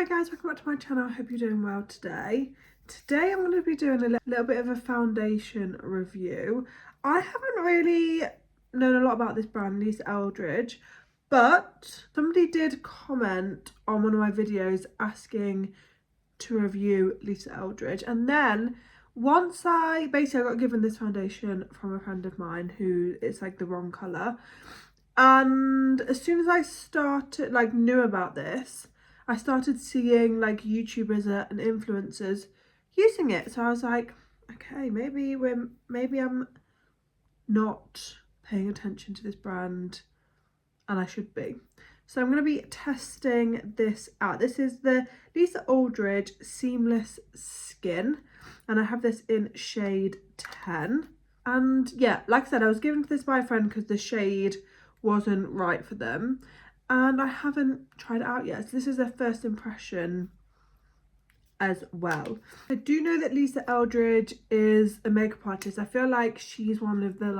Hi guys, welcome back to my channel. I hope you're doing well today. Today I'm going to be doing a little bit of a foundation review. I haven't really known a lot about this brand, ELDRIDGE, but somebody did comment on one of my videos asking to review ELDRIDGE, and then once I got given this foundation from a friend of mine who it's like the wrong colour, and as soon as I started knew about this, I started seeing like YouTubers and influencers using it. So I was like, okay, maybe I'm not paying attention to this brand and I should be. So I'm going to be testing this out. This is the ELDRIDGE Seamless Skin, and I have this in shade 10. And yeah, like I said, I was given this by a friend because the shade wasn't right for them, and I haven't tried it out yet, so this is a first impression as well. I do know that ELDRIDGE is a makeup artist. I feel like she's one of the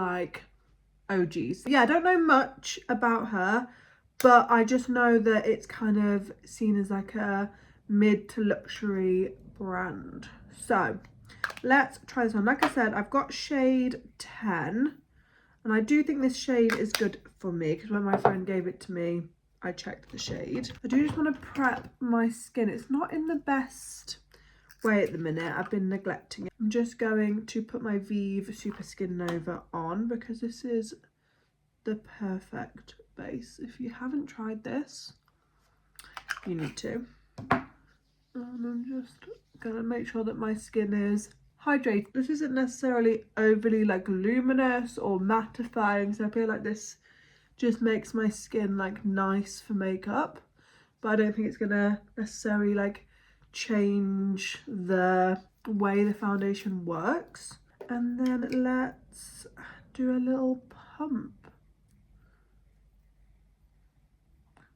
OGs. Yeah, I don't know much about her, but I just know that it's kind of seen as like a mid to luxury brand. So let's try this on. Like I said, I've got shade 10, and I do think this shade is good for me because when my friend gave it to me, I checked the shade. I do just want to prep my skin. It's not in the best way at the minute. I've been neglecting it. I'm just going to put my Vive Super Skin Nova on because this is the perfect base. If you haven't tried this, you need to. And I'm just going to make sure that my skin is hydrated. This isn't necessarily overly luminous or mattifying, so I feel like this just makes my skin nice for makeup, but I don't think it's gonna necessarily change the way the foundation works. And then let's do a little pump.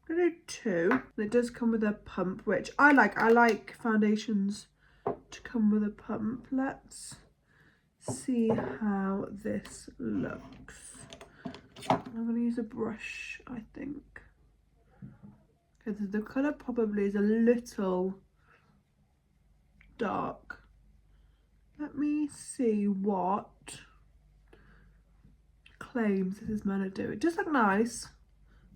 I'm gonna do 2. It does come with a pump, which I like foundations to come with a pump. Let's see how this looks. I'm going to use a brush, I think, because the colour probably is a little dark. Let me see what claims this is meant to do. It does look nice,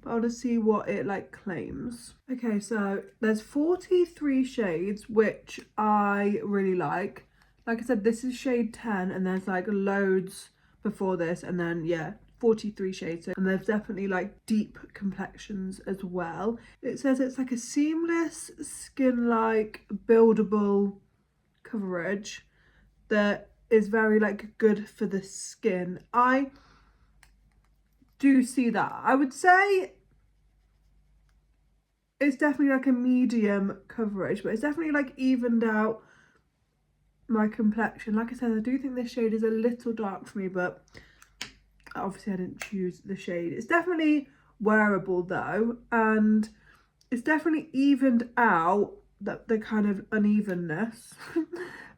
but I'll just see what it claims. Okay, so there's 43 shades, which I really like. Like I said, this is shade 10, and there's loads before this, and then yeah, 43 shades, and there's definitely deep complexions as well. It says it's a seamless skin buildable coverage that is very good for the skin. I do see that. I would say it's definitely a medium coverage, but it's definitely evened out my complexion. Like I said, I do think this shade is a little dark for me, but obviously I didn't choose the shade. It's definitely wearable though, and it's definitely evened out the kind of unevenness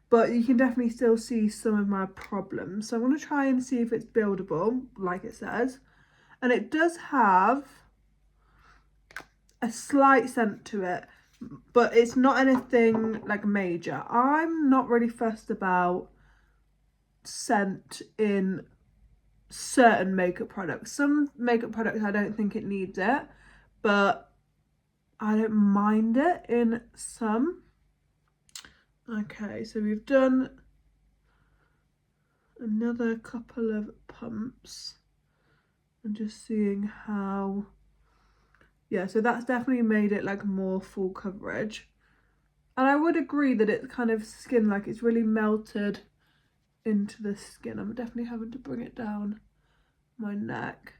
but you can definitely still see some of my problems. So I'm going to try and see if it's buildable like it says, and it does have a slight scent to it, but it's not anything major. I'm not really fussed about scent in certain makeup products. Some makeup products I don't think it needs it, but I don't mind it in some. Okay, so we've done another couple of pumps and just seeing how, yeah, so that's definitely made it more full coverage. And I would agree that it's kind of skin it's really melted into the skin. I'm definitely having to bring it down my neck,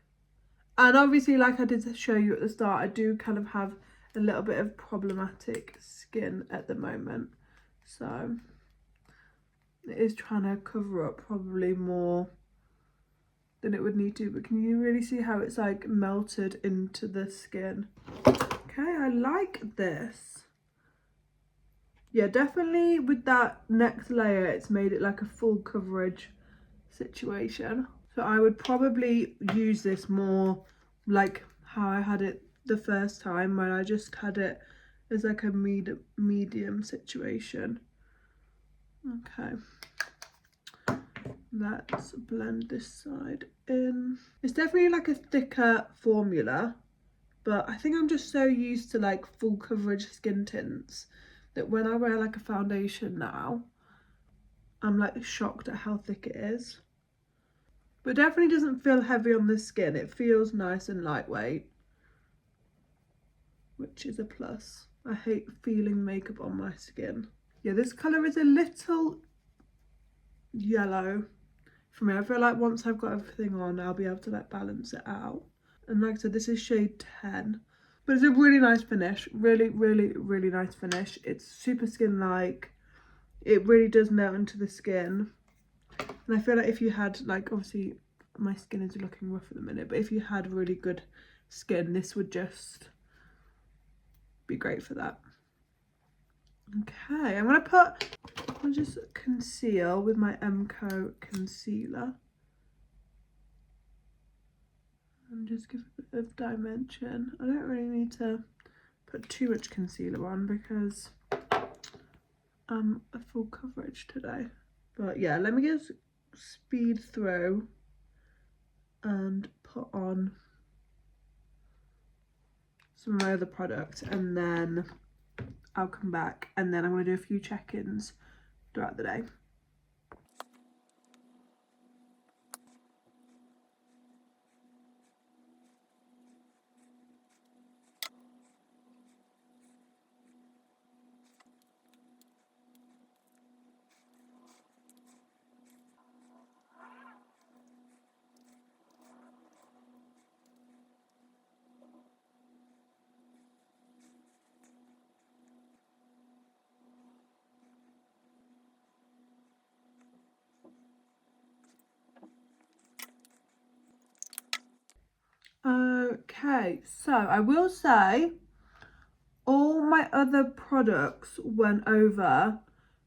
and obviously I did show you at the start, I do kind of have a little bit of problematic skin at the moment, so it is trying to cover up probably more than it would need to. But can you really see how it's melted into the skin? Okay, I like this. Yeah, definitely with that next layer it's made it a full coverage situation. So I would probably use this more how I had it the first time, when I just had it It's like a medium situation. Okay. Let's blend this side in. It's definitely like a thicker formula, but I think I'm just so used to like full coverage skin tints that when I wear like a foundation now, I'm like shocked at how thick it is. But it definitely doesn't feel heavy on the skin. It feels nice and lightweight, which is a plus. I hate feeling makeup on my skin. Yeah, this colour is a little yellow for me. I feel like once I've got everything on, I'll be able to like balance it out. And like I said, this is shade 10. But it's a really nice finish. Really, really, really nice finish. It's super skin-like. It really does melt into the skin. And I feel like if you had, like, obviously my skin is looking rough at the minute, but if you had really good skin, this would just be great for that. Okay, I'll just conceal with my MCO concealer. And just give a bit of dimension. I don't really need to put too much concealer on because I'm a full coverage today. But yeah, let me just speed through and put on some of my other products, and then I'll come back and then I'm going to do a few check-ins throughout the day. Okay, so I will say all my other products went over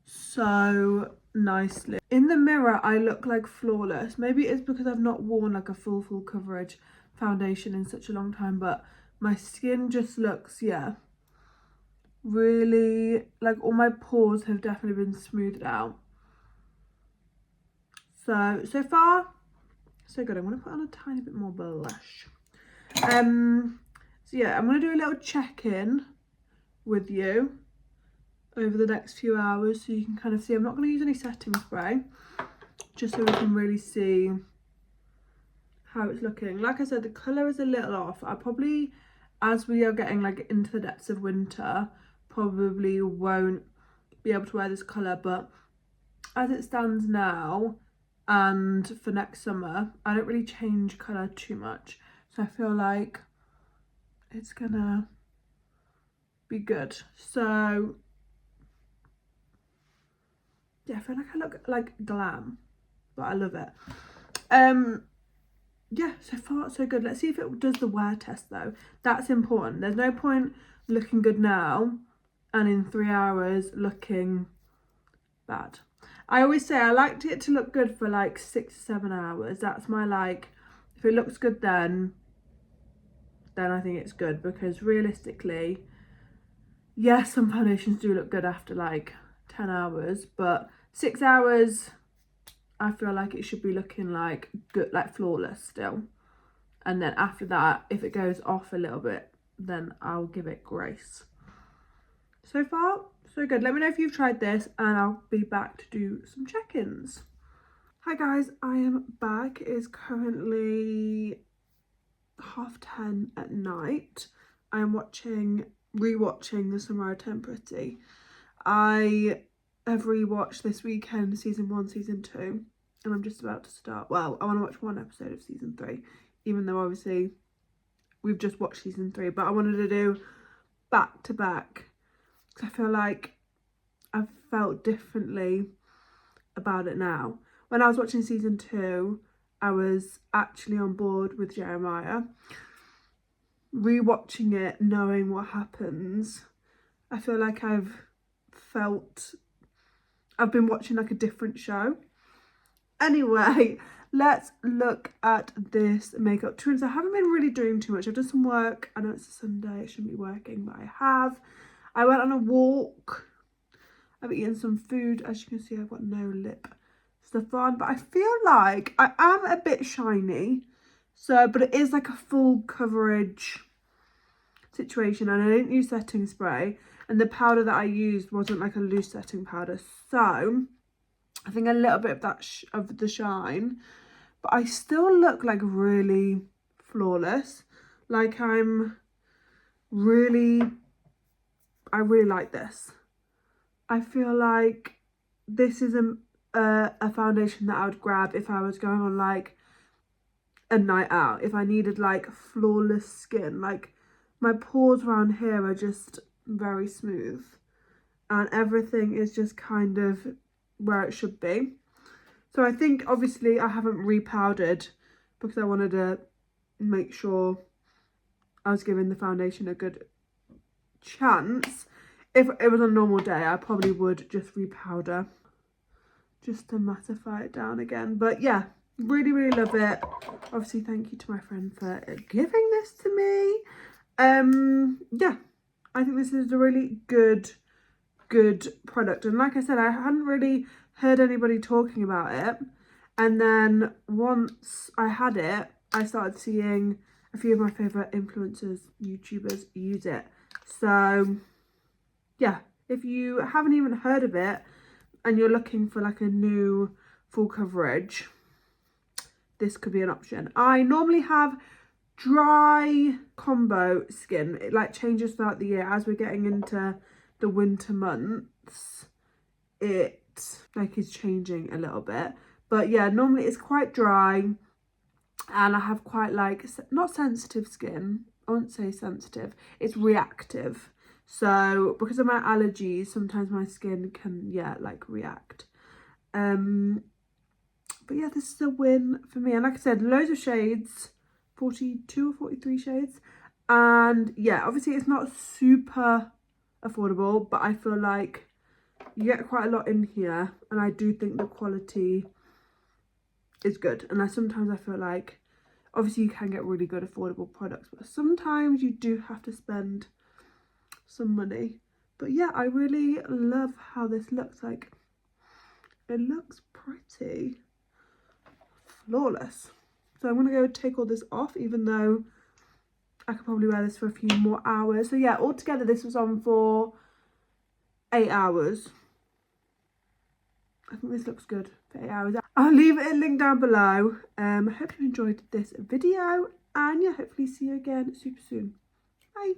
so nicely. In the mirror, I look like flawless. Maybe it's because I've not worn like a full coverage foundation in such a long time, but my skin just looks, yeah, really, like all my pores have definitely been smoothed out. So far, so good. I'm going to put on a tiny bit more blush. So yeah, I'm going to do a little check-in with you over the next few hours so you can kind of see. I'm not going to use any setting spray, just so we can really see how it's looking. Like I said, the colour is a little off. I probably, as we are getting like into the depths of winter, probably won't be able to wear this colour, but as it stands now and for next summer, I don't really change colour too much, so I feel like it's gonna be good. So yeah, I feel like I look like glam, but I love it. Yeah, so far so good. Let's see if it does the wear test though. That's important. There's no point looking good now and in 3 hours looking bad. I always say I liked it to look good for like 6 to 7 hours. That's my like, if it looks good then I think it's good, because realistically, yes, some foundations do look good after like 10 hours, but 6 hours, I feel like it should be looking like good, like flawless still. And then after that, if it goes off a little bit, then I'll give it grace. So far, so good. Let me know if you've tried this and I'll be back to do some check-ins. Hi guys, I am back. It is currently 10:30 at night. I am rewatching The Summer I Turned Pretty. I have rewatched this weekend season 1, season 2, and I'm just about to start. Well, I want to watch 1 episode of season 3, even though obviously we've just watched season 3, but I wanted to do back to back because I feel like I've felt differently about it now. When I was watching season 2, I was actually on board with Jeremiah. Rewatching it, knowing what happens, I feel like I've been watching like a different show. Anyway, let's look at this makeup tutorial. I haven't been really doing too much. I've done some work. I know it's a Sunday, I shouldn't be working, but I have. I went on a walk. I've eaten some food. As you can see, I've got no lip stuff on, but I feel like I am a bit shiny. So, but it is like a full coverage situation, and I didn't use setting spray, and the powder that I used wasn't like a loose setting powder. So I think a little bit of that of the shine, but I still look like really flawless. Like I really like this. I feel like this is a foundation that I would grab if I was going on like a night out, if I needed like flawless skin. Like my pores around here are just very smooth and everything is just kind of where it should be. So I think obviously I haven't repowdered because I wanted to make sure I was giving the foundation a good chance. If it was a normal day, I probably would just repowder just to mattify it down again. But yeah, really love it. Obviously, thank you to my friend for giving this to me. Yeah, I think this is a really good product. And like I said, I hadn't really heard anybody talking about it. And then once I had it, I started seeing a few of my favourite influencers, YouTubers use it. So yeah, if you haven't even heard of it and you're looking for like a new full coverage, this could be an option. I normally have dry combo skin. It like changes throughout the year. As we're getting into the winter months, it like is changing a little bit. But yeah, normally it's quite dry and I have quite like, not sensitive skin. I wouldn't say sensitive, it's reactive. So because of my allergies, sometimes my skin can, yeah, like react. But yeah, this is a win for me. And like I said, loads of shades, 42 or 43 shades. And yeah, obviously it's not super affordable, but I feel like you get quite a lot in here. And I do think the quality is good. And sometimes I feel like, obviously you can get really good affordable products, but sometimes you do have to spend some money. But yeah, I really love how this looks. Like, it looks pretty flawless. So I'm gonna go take all this off, even though I could probably wear this for a few more hours. So yeah, altogether this was on for 8 hours. I think this looks good for 8 hours. I'll leave it a link down below. I hope you enjoyed this video, and yeah, hopefully see you again super soon. Bye.